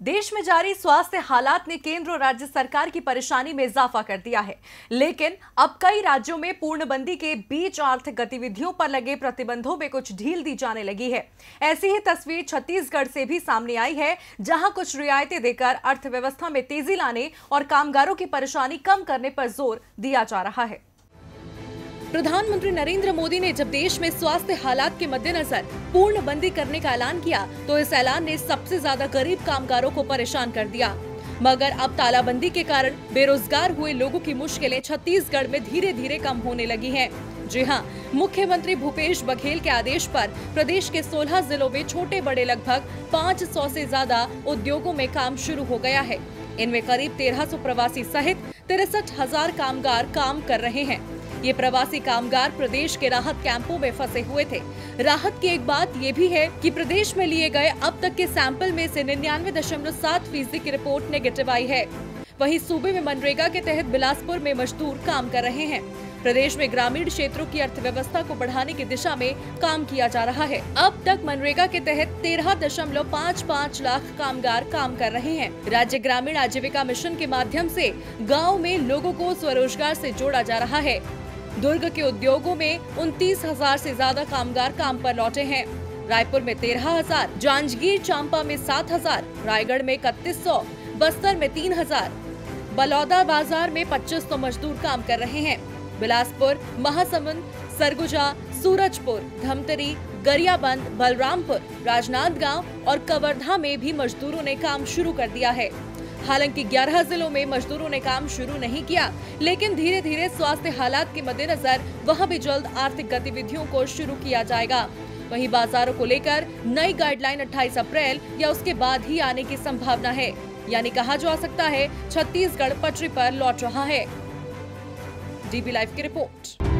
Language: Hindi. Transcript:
देश में जारी स्वास्थ्य हालात ने केंद्र और राज्य सरकार की परेशानी में इजाफा कर दिया है, लेकिन अब कई राज्यों में पूर्णबंदी के बीच आर्थिक गतिविधियों पर लगे प्रतिबंधों में कुछ ढील दी जाने लगी है। ऐसी ही तस्वीर छत्तीसगढ़ से भी सामने आई है, जहां कुछ रियायतें देकर अर्थव्यवस्था में तेजी लाने और कामगारों की परेशानी कम करने पर जोर दिया जा रहा है। प्रधानमंत्री नरेंद्र मोदी ने जब देश में स्वास्थ्य हालात के मद्देनजर पूर्णबंदी करने का ऐलान किया, तो इस ऐलान ने सबसे ज्यादा गरीब कामगारों को परेशान कर दिया। मगर अब तालाबंदी के कारण बेरोजगार हुए लोगों की मुश्किलें छत्तीसगढ़ में धीरे धीरे कम होने लगी हैं। जी हां, मुख्यमंत्री भूपेश बघेल के आदेश पर प्रदेश के 16 जिलों में छोटे बड़े लगभग 500 से ज्यादा उद्योगों में काम शुरू हो गया है। इनमें करीब 1300 प्रवासी सहित 63,000 कामगार काम कर रहे हैं। ये प्रवासी कामगार प्रदेश के राहत कैंपों में फंसे हुए थे। राहत की एक बात ये भी है कि प्रदेश में लिए गए अब तक के सैंपल में से 99.7% की रिपोर्ट नेगेटिव आई है। वहीं सूबे में मनरेगा के तहत बिलासपुर में मजदूर काम कर रहे हैं। प्रदेश में ग्रामीण क्षेत्रों की अर्थव्यवस्था को बढ़ाने की दिशा में काम किया जा रहा है। अब तक मनरेगा के तहत 13.55 लाख कामगार काम कर रहे हैं। राज्य ग्रामीण आजीविका मिशन के माध्यम से गाँव में लोगों को स्वरोजगार से जोड़ा जा रहा है। दुर्ग के उद्योगों में 29,000 से ज्यादा कामगार काम पर लौटे हैं। रायपुर में 13,000, जांजगीर चांपा में 7,000, रायगढ़ में 3100, बस्तर में 3,000, बलौदा बाजार में 2500 मजदूर काम कर रहे हैं। बिलासपुर, महासमुंद, सरगुजा, सूरजपुर, धमतरी, गरियाबंद, बलरामपुर, राजनांदगांव और कवर्धा में भी मजदूरों ने काम शुरू कर दिया है। हालांकि 11 जिलों में मजदूरों ने काम शुरू नहीं किया, लेकिन धीरे धीरे स्वास्थ्य हालात के मद्देनजर वहां भी जल्द आर्थिक गतिविधियों को शुरू किया जाएगा। वहीं बाजारों को लेकर नई गाइडलाइन 28 अप्रैल या उसके बाद ही आने की संभावना है। यानी कहा जा सकता है छत्तीसगढ़ पटरी पर लौट रहा है। डीबी लाइव की रिपोर्ट।